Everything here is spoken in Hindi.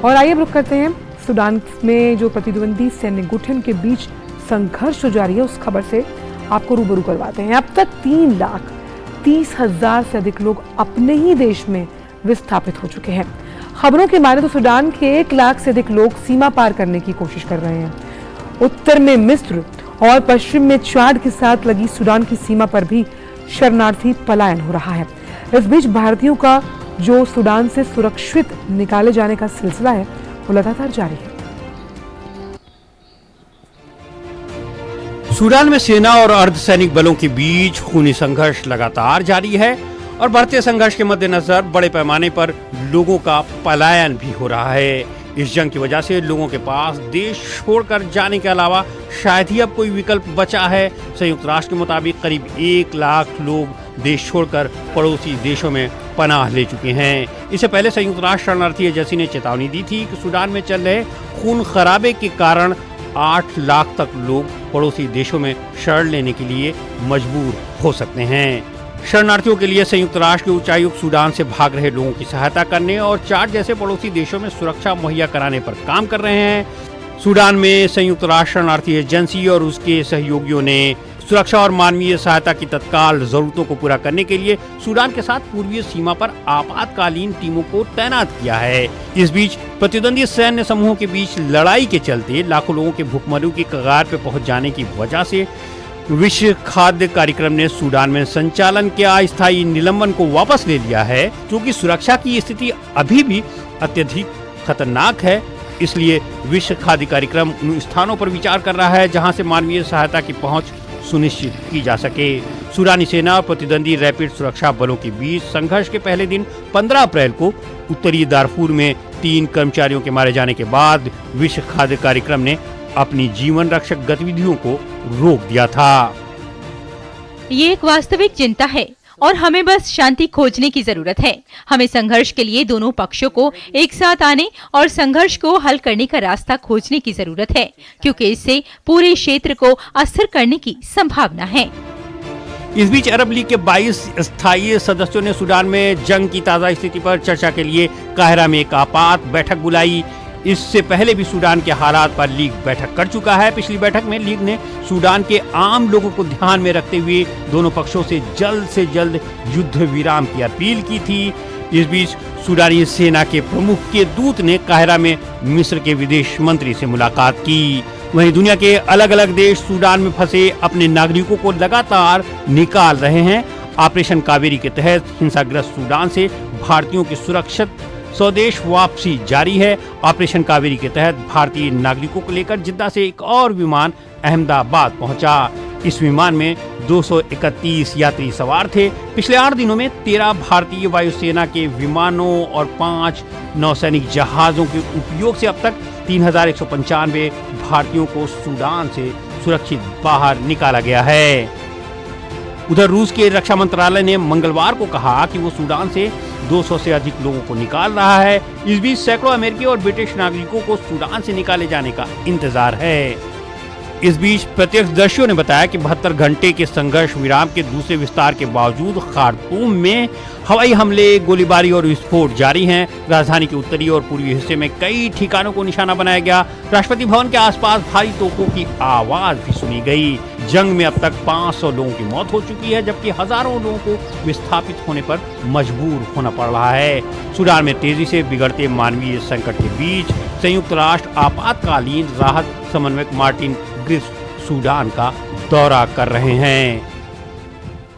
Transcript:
और आइए रुख करते हैं सूडान में जो प्रतिद्वंदी सैन्य गुठन के बीच संघर्ष जो जारी है उस खबर से आपको रूबरू करवाते हैं। अब तक 3,30,000 से अधिक लोग अपने ही देश में विस्थापित हो चुके हैं। खबरों के माने तो सूडान के 1 लाख से अधिक लोग सीमा पार करने की कोशिश कर रहे हैं। उत्तर में मिस्र और पश्चिम में चाड के साथ लगी सूडान की सीमा पर भी शरणार्थी पलायन हो रहा है। इस बीच भारतीयों का जो सूडान से सुरक्षित निकाले जाने का सिलसिला है वो लगातार जारी है। सूडान में सेना और अर्धसैनिक बलों के बीच खूनी संघर्ष लगातार जारी है और बढ़ते संघर्ष के मद्देनजर बड़े पैमाने पर लोगों का पलायन भी हो रहा है। इस जंग की वजह से लोगों के पास देश छोड़कर जाने के अलावा शायद ही अब कोई विकल्प बचा है। संयुक्त राष्ट्र के मुताबिक करीब 1 लाख लोग देश छोड़कर पड़ोसी देशों में पनाह ले चुके हैं। इससे पहले संयुक्त राष्ट्र शरणार्थी एजेंसी ने चेतावनी दी थी कि सूडान में चल रहे खून खराबे के कारण 8 लाख तक लोग पड़ोसी देशों में शरण लेने के लिए मजबूर हो सकते हैं। शरणार्थियों के लिए संयुक्त राष्ट्र के उच्चायुक्त सूडान से भाग रहे लोगों की सहायता करने और चाड जैसे पड़ोसी देशों में सुरक्षा मुहैया कराने पर काम कर रहे हैं। सूडान में संयुक्त राष्ट्र शरणार्थी एजेंसी और उसके सहयोगियों ने सुरक्षा और मानवीय सहायता की तत्काल जरूरतों को पूरा करने के लिए सूडान के साथ पूर्वीय सीमा पर आपातकालीन टीमों को तैनात किया है। इस बीच प्रतिद्वंदी सैन्य समूहों के बीच लड़ाई के चलते लाखों लोगों के भूखमरी की कगार पर पहुंच जाने की वजह से विश्व खाद्य कार्यक्रम ने सूडान में संचालन के अस्थायी निलंबन को वापस ले लिया है, क्योंकि सुरक्षा की स्थिति अभी भी अत्यधिक खतरनाक है। इसलिए विश्व खाद्य कार्यक्रम उन स्थानों पर विचार कर रहा है जहां से मानवीय सहायता की पहुंच सुनिश्चित की जा सके। सूडानी सेना और प्रतिद्वंदी रैपिड सुरक्षा बलों के बीच संघर्ष के पहले दिन 15 अप्रैल को उत्तरी दारफूर में 3 कर्मचारियों के मारे जाने के बाद विश्व खाद्य कार्यक्रम ने अपनी जीवन रक्षक गतिविधियों को रोक दिया था। ये एक वास्तविक चिंता है और हमें बस शांति खोजने की जरूरत है। हमें संघर्ष के लिए दोनों पक्षों को एक साथ आने और संघर्ष को हल करने का रास्ता खोजने की जरूरत है, क्योंकि इससे पूरे क्षेत्र को अस्थिर करने की संभावना है। इस बीच अरब लीग के 22 स्थायी सदस्यों ने सूडान में जंग की ताजा स्थिति पर चर्चा के लिए काहिरा में एक आपात बैठक बुलाई। इससे पहले भी सूडान के हालात पर लीग बैठक कर चुका है। पिछली बैठक में लीग ने सूडान के आम लोगों को ध्यान में रखते हुए दोनों पक्षों से जल्द युद्ध विराम की अपील की थी। इस बीच सूडानी सेना के प्रमुख के दूत ने काहिरा में मिस्र के विदेश मंत्री से मुलाकात की। वहीं दुनिया के अलग अलग देश सूडान में फंसे अपने नागरिकों को लगातार निकाल रहे हैं। ऑपरेशन कावेरी के तहत हिंसाग्रस्त सूडान से भारतीयों की सुरक्षित स्वदेश वापसी जारी है। ऑपरेशन कावेरी के तहत भारतीय नागरिकों को लेकर जिद्दा से एक और विमान अहमदाबाद पहुंचा। इस विमान में 231 यात्री सवार थे। पिछले 8 दिनों में 13 भारतीय वायुसेना के विमानों और 5 नौसैनिक जहाजों के उपयोग से अब तक 3,195 भारतीयों को सूडान से सुरक्षित बाहर निकाला गया है। उधर रूस के रक्षा मंत्रालय ने मंगलवार को कहा कि वो सूडान से 200 से अधिक लोगों को निकाल रहा है। इस बीच सैकड़ों अमेरिकी और ब्रिटिश नागरिकों को सूडान से निकाले जाने का इंतजार है। इस बीच प्रत्यक्षदर्शियों ने बताया कि 72 घंटे के संघर्ष विराम के दूसरे विस्तार के बावजूद खार्तूम में हवाई हमले, गोलीबारी और विस्फोट जारी हैं। राजधानी के उत्तरी और पूर्वी हिस्से में कई ठिकानों को निशाना बनाया गया। राष्ट्रपति भवन के आसपास भारी तोपों की आवाज भी सुनी गई। जंग में अब तक 500 लोगों की मौत हो चुकी है, जबकि हजारों लोगों को विस्थापित होने पर मजबूर होना पड़ रहा है। सूडान में तेजी से बिगड़ते मानवीय संकट के बीच संयुक्त राष्ट्र आपातकालीन राहत समन्वयक मार्टिन ग्रिफ्स सूडान का दौरा कर रहे हैं।